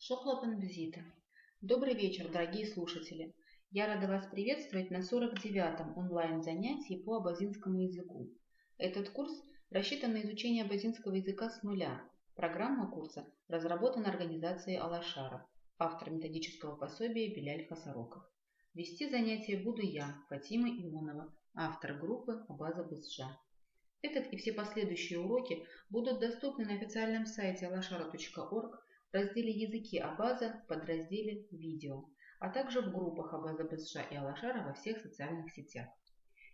Шохлопен визита. Добрый вечер, дорогие слушатели. Я рада вас приветствовать на 49-м онлайн-занятии по абазинскому языку. Этот курс рассчитан на изучение абазинского языка с нуля. Программа курса разработана организацией Алашара, автор методического пособия Беляль Хасароков. Вести занятия буду я, Фатима Имонова, автор группы Абаза Бызжа. Этот и все последующие уроки будут доступны на официальном сайте alashara.org в разделе «Языки Абаза» в подразделе «Видео», а также в группах Абаза Бызжа и Алашара во всех социальных сетях.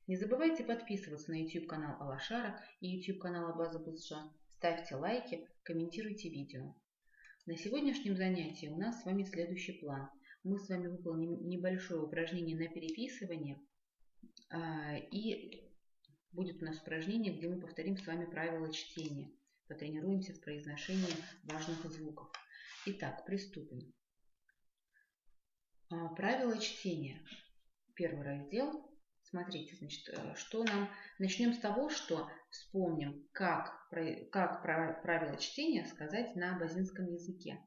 Не забывайте подписываться на YouTube-канал Алашара и YouTube-канал Абаза Бызжа, ставьте лайки, комментируйте видео. На сегодняшнем занятии у нас с вами следующий план. Мы с вами выполним небольшое упражнение на переписывание и будет у нас упражнение, где мы повторим с вами правила чтения. Потренируемся в произношении важных звуков. Итак, приступим. Правила чтения. Первый раздел. Смотрите, значит, что нам... Начнем с того, что вспомним, как правила чтения сказать на абазинском языке.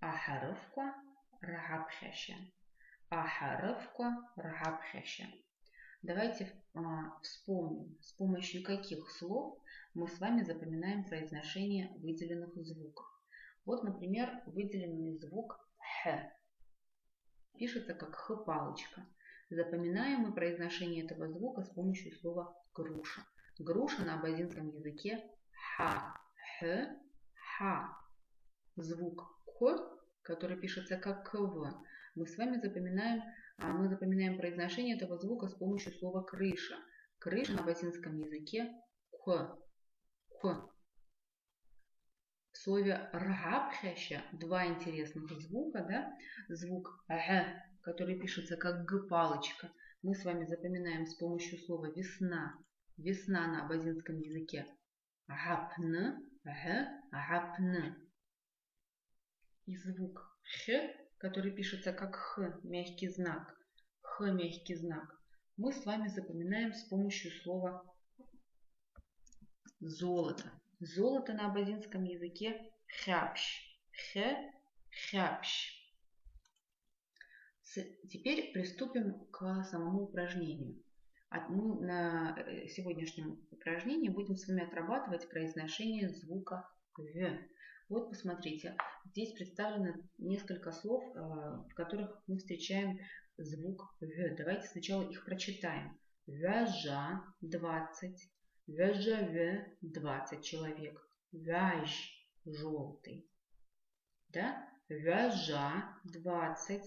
Ахаровка рахабхаща. Ахаровка рахабхаща. Давайте вспомним, с помощью каких слов мы с вами запоминаем произношение выделенных звуков. Вот, например, выделенный звук «х» пишется как «х-палочка». Запоминаем мы произношение этого звука с помощью слова «груша». Груша на абазинском языке «ха», «х», «ха». Звук «х», который пишется как «кв», мы с вами запоминаем произношение этого звука с помощью слова «крыша». Крыша на абазинском языке «х», «х». В слове «ргабхаща» два интересных звука, да? Звук «г», который пишется как «г-палочка», мы с вами запоминаем с помощью слова «весна». Весна на абазинском языке «гапн», «г», «гапн». И звук «х», который пишется как «х», мягкий знак, «х», мягкий знак, мы с вами запоминаем с помощью слова «золото». Золото на абазинском языке «хяпщ», «х», «хяпщ». Теперь приступим к самому упражнению. Мы на сегодняшнем упражнении будем с вами отрабатывать произношение звука «в». Вот посмотрите, здесь представлено несколько слов, в которых мы встречаем звук «в». Давайте сначала их прочитаем. Вяжа 20, вяжаве 20 человек, вяж желтый. Да? Вяжа 20,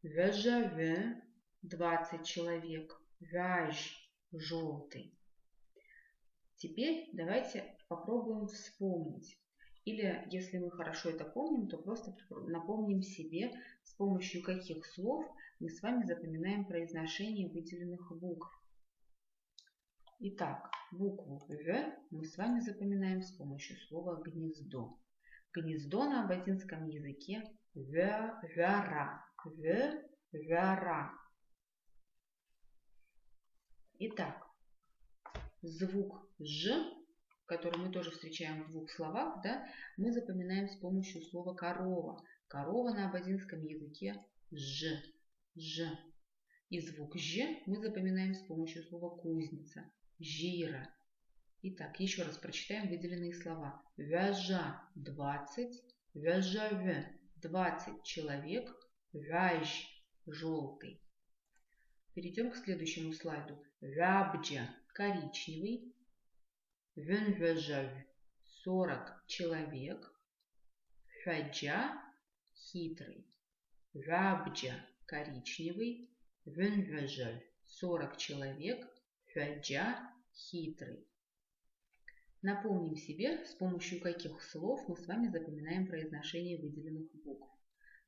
вяжаве 20 человек, вяж желтый. Теперь давайте попробуем вспомнить. Или, если мы хорошо это помним, то просто напомним себе, с помощью каких слов мы с вами запоминаем произношение выделенных букв. Итак, букву «в» мы с вами запоминаем с помощью слова «гнездо». Гнездо на абазинском языке «вяра». «Вяра». Итак, звук «ж», который мы тоже встречаем в двух словах, да, мы запоминаем с помощью слова «корова». Корова на абазинском языке «ж», «ж». И звук «ж» мы запоминаем с помощью слова «кузница», «жира». Итак, еще раз прочитаем выделенные слова. Вяжа 20, вяжаве 20 человек, вяж желтый. Перейдем к следующему слайду. Вябджа коричневый, венвяжав 40 человек, хаджа хитрый. Вябджа коричневый, венвяжав 40 человек, хаджа хитрый. Напомним себе, с помощью каких слов мы с вами запоминаем произношение выделенных букв.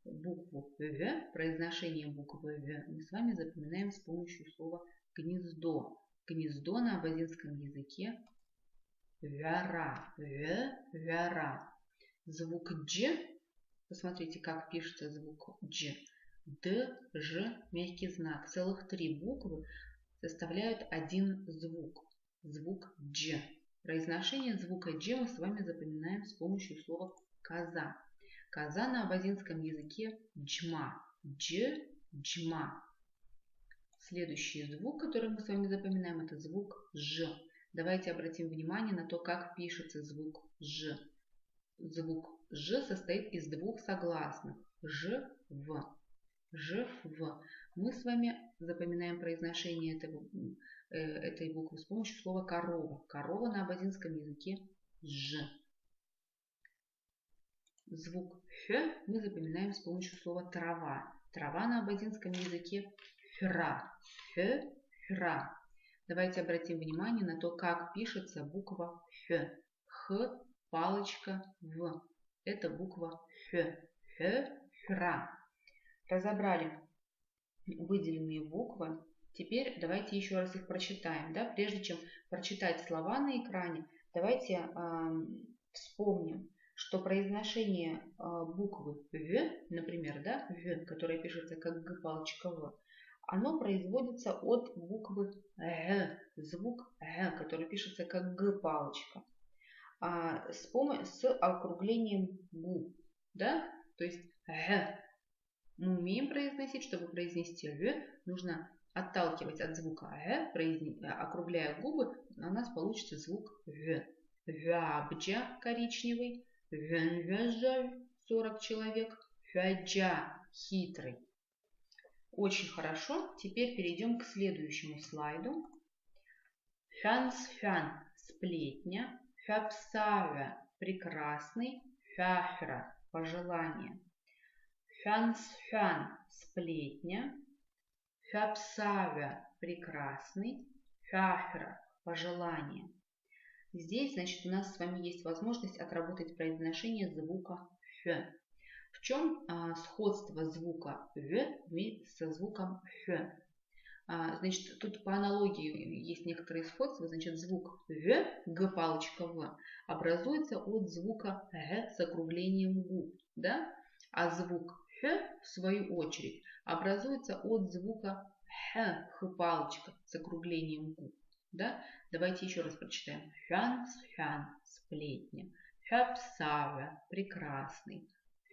Букву «в», произношение буквы «в» мы с вами запоминаем с помощью слова «гнездо». Гнездо на абазинском языке «вяра», «в», «вяра». Звук «дж», посмотрите, как пишется звук «дж». «Д», «ж», мягкий знак. Целых три буквы составляют один звук. Звук «дж». Произношение звука Дж мы с вами запоминаем с помощью слова коза. Коза на абазинском языке джма. Дж, джма. Следующий звук, который мы с вами запоминаем, это звук Ж. Давайте обратим внимание на то, как пишется звук Ж. Звук Ж состоит из двух согласных. Ж, В. Ж, В. Мы с вами запоминаем произношение этой буквы с помощью слова корова. Корова на абазинском языке Ж. Звук Х мы запоминаем с помощью слова трава. Трава на абазинском языке фра. Х, фра. Давайте обратим внимание на то, как пишется буква Х. Х, палочка, В. Это буква Х. Х, фра. Разобрали выделенные буквы. Теперь давайте еще раз их прочитаем. Да? Прежде чем прочитать слова на экране, давайте вспомним, что произношение буквы В, например, да, В, которая пишется как Г, палочка В, оно производится от буквы Г, звук Г, который пишется как Г, палочка, с округлением губ. Да? То есть Г мы умеем произносить. Чтобы произнести Г, нужно отталкивать от звука Г, округляя губы, у нас получится звук В. Вябджа, коричневый. Венвежа, 40 человек. Фяджа, хитрый. Очень хорошо. Теперь перейдем к следующему слайду. Фянсфян, сплетня. Фяпсавя, прекрасный. Фяхра, пожелание. Фянсфян, сплетня. Фяпсавя, прекрасный. Фяхра, пожелание. Здесь, значит, у нас с вами есть возможность отработать произношение звука Х. В чем сходство звука В со звуком Х? Значит, тут по аналогии есть некоторые сходства. Значит, звук В, Г, палочка В, образуется от звука Г с округлением губ. Да? А звук Х, в свою очередь, образуется от звука Х, Х, палочка, с округлением губ. Да? Давайте еще раз прочитаем. Фянсфян, сплетня. Фяпсавя, прекрасный.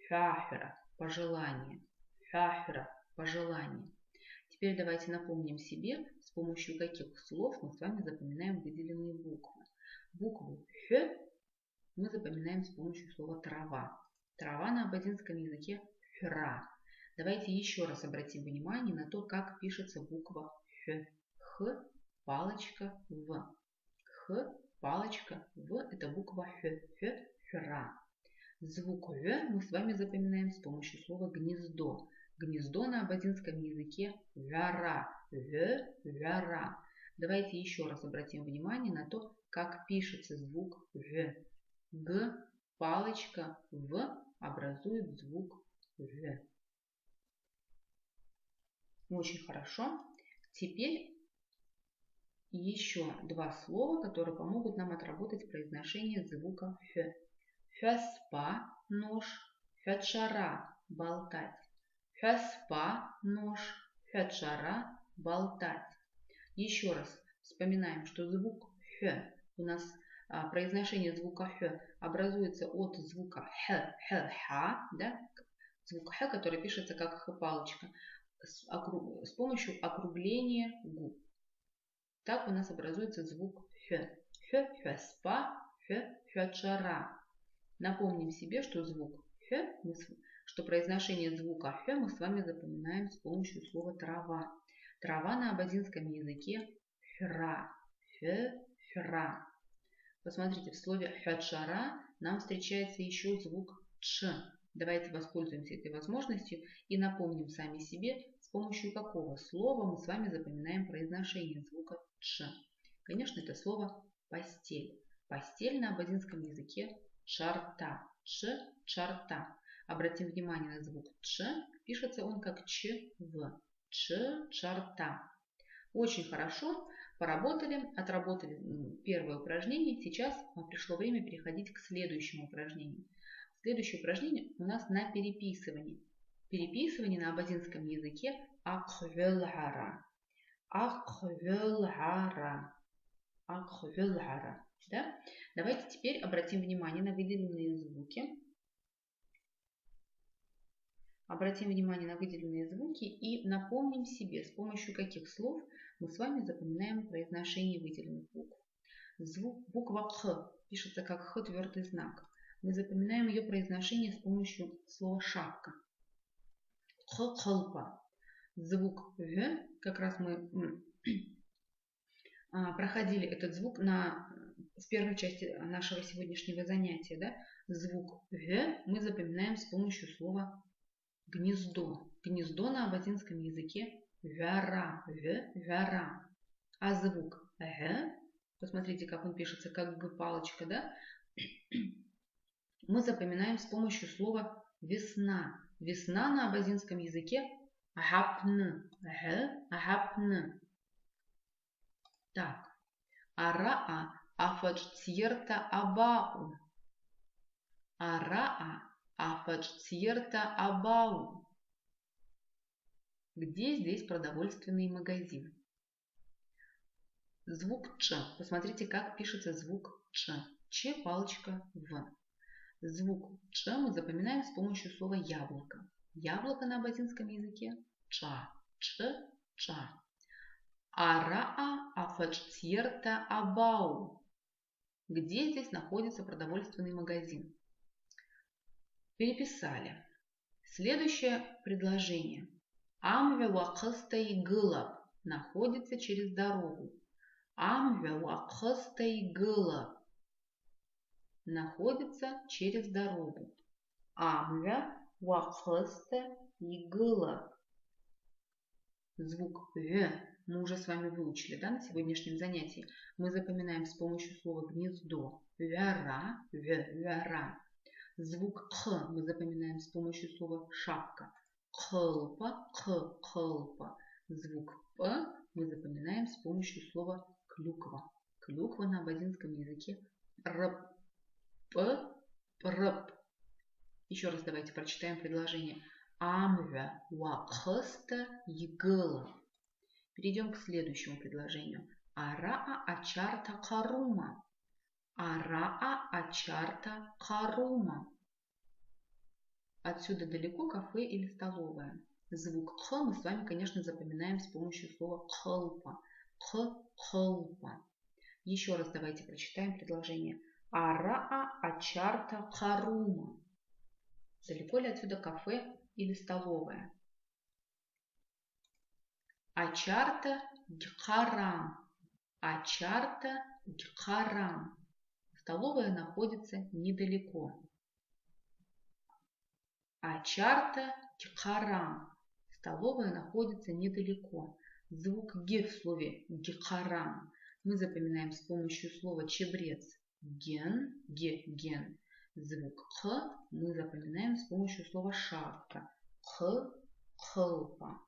Фяхера, пожелание. Фяхера, пожелание. Теперь давайте напомним себе, с помощью каких слов мы с вами запоминаем выделенные буквы. Букву Х мы запоминаем с помощью слова трава. Трава на абазинском языке фра. Давайте еще раз обратим внимание на то, как пишется буква Х. Х, палочка В. Х, палочка В, это буква Х. Х, фра. Звук В мы с вами запоминаем с помощью слова гнездо. Гнездо на абазинском языке вяра. В, вяра. Давайте еще раз обратим внимание на то, как пишется звук В. Г, палочка В образует звук В. Очень хорошо. Теперь еще два слова, которые помогут нам отработать произношение звука Х. Фяспа, нож. Фячара, болтать. Фяспа, нож. Фячара, болтать. Еще раз вспоминаем, что звук Х у нас произношение звука Х образуется от звука Х, Х, Х, да? Звук Х, который пишется как Х-палочка, с помощью округления губ. Так у нас образуется звук Х. Х, Фяспа, Х, Фячара. Напомним себе, что звук Х, что произношение звука Х мы с вами запоминаем с помощью слова трава. Трава на абазинском языке фра. Х, фра. Посмотрите, в слове хачара нам встречается еще звук ч. Давайте воспользуемся этой возможностью и напомним сами себе, с помощью какого слова мы с вами запоминаем произношение звука ч. Конечно, это слово постель. Постель на абазинском языке чарта. Ч, чарта. Обратим внимание на звук ч. Пишется он как ч, в. Ч, чарта. Очень хорошо поработали, отработали первое упражнение. Сейчас пришло время переходить к следующему упражнению. Следующее упражнение у нас на переписывание. Переписывание на абазинском языке аквелгара. Аквелгара. Аквелгара. Да? Давайте теперь обратим внимание на выделенные звуки. Обратим внимание на выделенные звуки и напомним себе, с помощью каких слов мы с вами запоминаем произношение выделенных букв. Буква Х пишется как Х твердый знак. Мы запоминаем ее произношение с помощью слова шапка. Х-хлпа. Звук В, как раз мы проходили этот звук в первой части нашего сегодняшнего занятия. Да? Звук В мы запоминаем с помощью слова гнездо. Гнездо на абазинском языке вяра, вяра. А звук Г, посмотрите, как он пишется, как Г-палочка, да? Мы запоминаем с помощью слова весна. Весна на абазинском языке агапн, агапн. Так. Араа афаджтьерта абау. Араа афаджтьерта абау. Где здесь продовольственный магазин? Звук Ч. Посмотрите, как пишется звук Ч. Ч, палочка В. Звук Ч мы запоминаем с помощью слова яблоко. Яблоко на абазинском языке ча. Ч, ча. Араа афаджтьерта абау. Где здесь находится продовольственный магазин? Переписали. Следующее предложение. Амве вакхастай гылаб. Находится через дорогу. Амве вакхастай гылаб. Находится через дорогу. Амве вакхастай гылаб. Звук В мы уже с вами выучили, да, на сегодняшнем занятии. Мы запоминаем с помощью слова гнездо. Вяра, вяра. Звук Х мы запоминаем с помощью слова шапка. Хлпа, хлпа. Звук П мы запоминаем с помощью слова клюква. Клюква на абазинском языке рп, прп. Еще раз давайте прочитаем предложение. Амвя вакхаста егыла. Перейдем к следующему предложению. Араа ачарта карума. Араа ачарта карума. Отсюда далеко кафе или столовая. Звук Х мы с вами, конечно, запоминаем с помощью слова хлпа. Хлпа. Еще раз давайте прочитаем предложение. Араа ачарта карума. Далеко ли отсюда кафе или столовая? Ачарта гхарам. Ачарта гхарам. Столовая находится недалеко. Ачарта гхарам. Столовая находится недалеко. Звук Г в слове гхарам мы запоминаем с помощью слова чебрец. Ген, ген. Звук Х мы запоминаем с помощью слова шапка. Хлпа.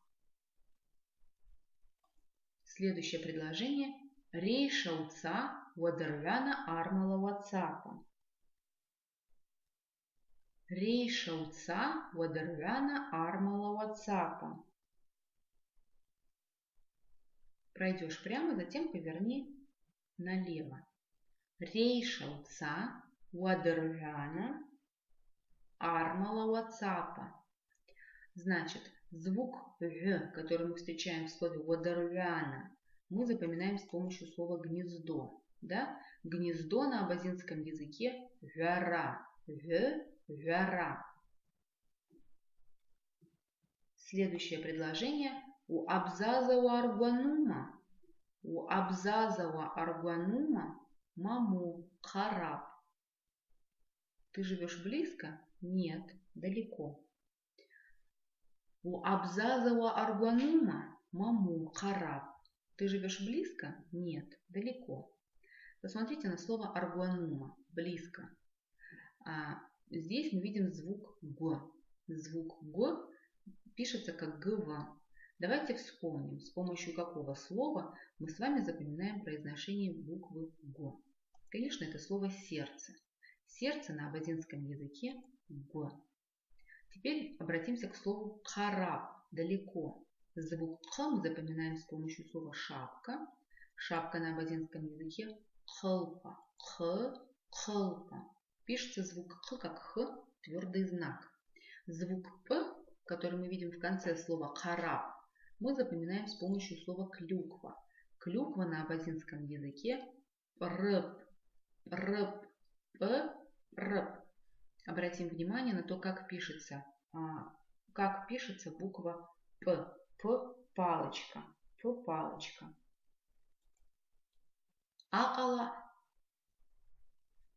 Следующее предложение. Рейша уца вадарвяна армала вацапа. Рейша уца вадарвяна армала вацапа. Пройдешь прямо, затем поверни налево. Рейша уца вадарвяна армала вацапа. Значит, звук В, который мы встречаем в слове вадарвяна, мы запоминаем с помощью слова гнездо. Да? Гнездо на абазинском языке вяра. Вяра. Следующее предложение. У абзазава аргуанума. У абзазава аргуанума маму хараб. Ты живешь близко? Нет, далеко. У абзазава аргуанума маму хараб. Ты живешь близко? Нет, далеко. Посмотрите на слово аргуанума. Близко. Здесь мы видим звук Г. Звук Г пишется как ГВ. Давайте вспомним, с помощью какого слова мы с вами запоминаем произношение буквы Г. Конечно, это слово сердце. Сердце на абазинском языке Г. Теперь обратимся к слову хараб. Далеко. Звук Х мы запоминаем с помощью слова шапка. Шапка на абазинском языке хлпа. х, хлпа. Пишется звук х как х, твердый знак. Звук п, который мы видим в конце слова караб, мы запоминаем с помощью слова клюква. Клюква на абазинском языке рыб, рыб, п, рыб. Обратим внимание на то, как пишется буква П. П палочка. П палочка. Акала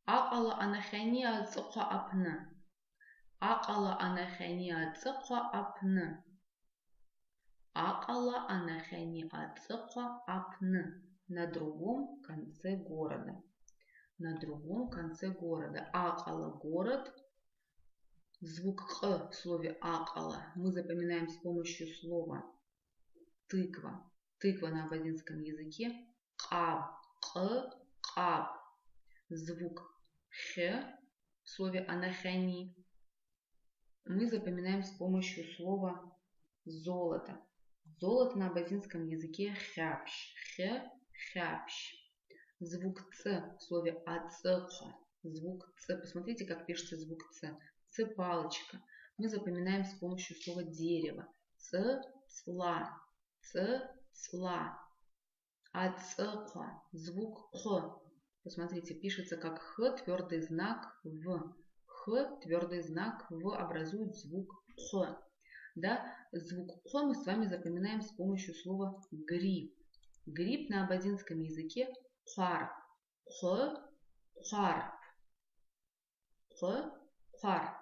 анахани ацукха апны. Акала анахани ацукха апны. Акала анахани ацукха апны. На другом конце города. На другом конце города. Акала город. Звук х в слове акала мы запоминаем с помощью слова тыква. Тыква на абазинском языке каб, к, каб. Звук х в слове анахани мы запоминаем с помощью слова золото. Золото на абазинском языке хяпш, х, хяпш. Звук ц в слове ацеха. Звук ц. Посмотрите, как пишется звук ц. Ц палочка. Мы запоминаем с помощью слова дерево. Ц, цла. Ц, цла. Ацеха. Звук х. Посмотрите, пишется как х, твердый знак в. Х, твердый знак в образует звук х. Да? Звук х мы с вами запоминаем с помощью слова гриб. Гриб на абазинском языке харп. Х, харп. Х, харп.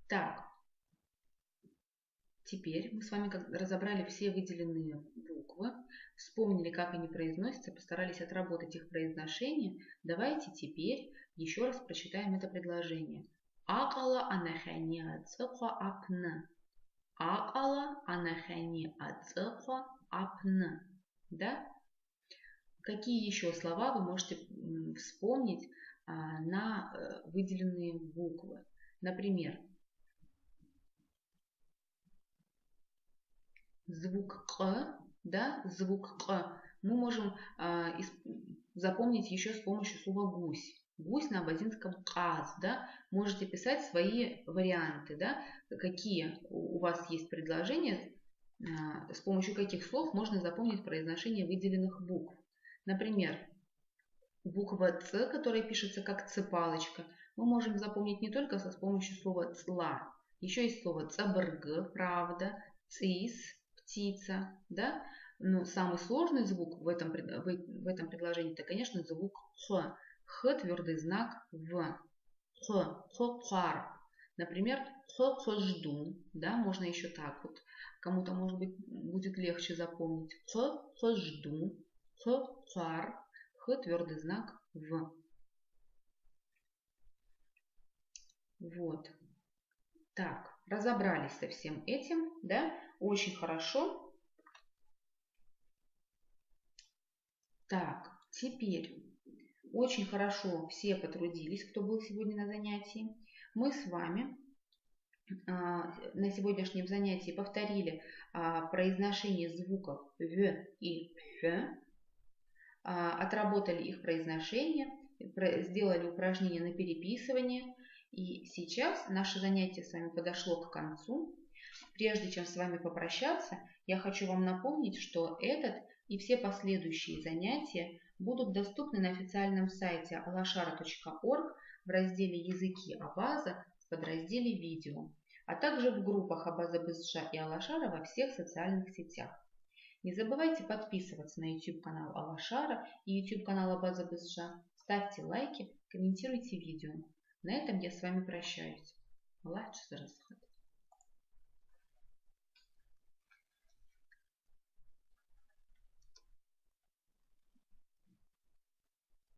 Так, теперь мы с вами разобрали все выделенные буквы, вспомнили, как они произносятся, постарались отработать их произношение. Давайте теперь еще раз прочитаем это предложение. Акала анахани ацеха апна. Акала анахани ацеха апна. Да? Какие еще слова вы можете вспомнить на выделенные буквы? Например, звук «к», да, звук «к» мы можем запомнить еще с помощью слова «гусь». Гусь на абазинском «каз», да. Можете писать свои варианты, да, какие у вас есть предложения, с помощью каких слов можно запомнить произношение выделенных букв. Например, буква «ц», которая пишется как «ц-палочка», мы можем запомнить не только с помощью слова «цла», еще есть слово «цабрг», правда, «цис», птица, да? Но самый сложный звук в этом предложении, это, конечно, звук х. Х твердый знак в. Х, харп. Например, х жду, да, можно еще так вот. Кому-то, может быть, будет легче запомнить. Х жду, х харп, х твердый знак в. Вот. Так, разобрались со всем этим, да? Очень хорошо. Так, теперь очень хорошо все потрудились, кто был сегодня на занятии. Мы с вами на сегодняшнем занятии повторили произношение звуков В и Х, отработали их произношение, сделали упражнение на переписывание. И сейчас наше занятие с вами подошло к концу. Прежде чем с вами попрощаться, я хочу вам напомнить, что этот и все последующие занятия будут доступны на официальном сайте alashara.org в разделе «Языки Абаза» в подразделе «Видео», а также в группах Абаза БСШ и Алашара во всех социальных сетях. Не забывайте подписываться на YouTube-канал Алашара и YouTube-канал Абаза БСШ, ставьте лайки, комментируйте видео. На этом я с вами прощаюсь. Аллах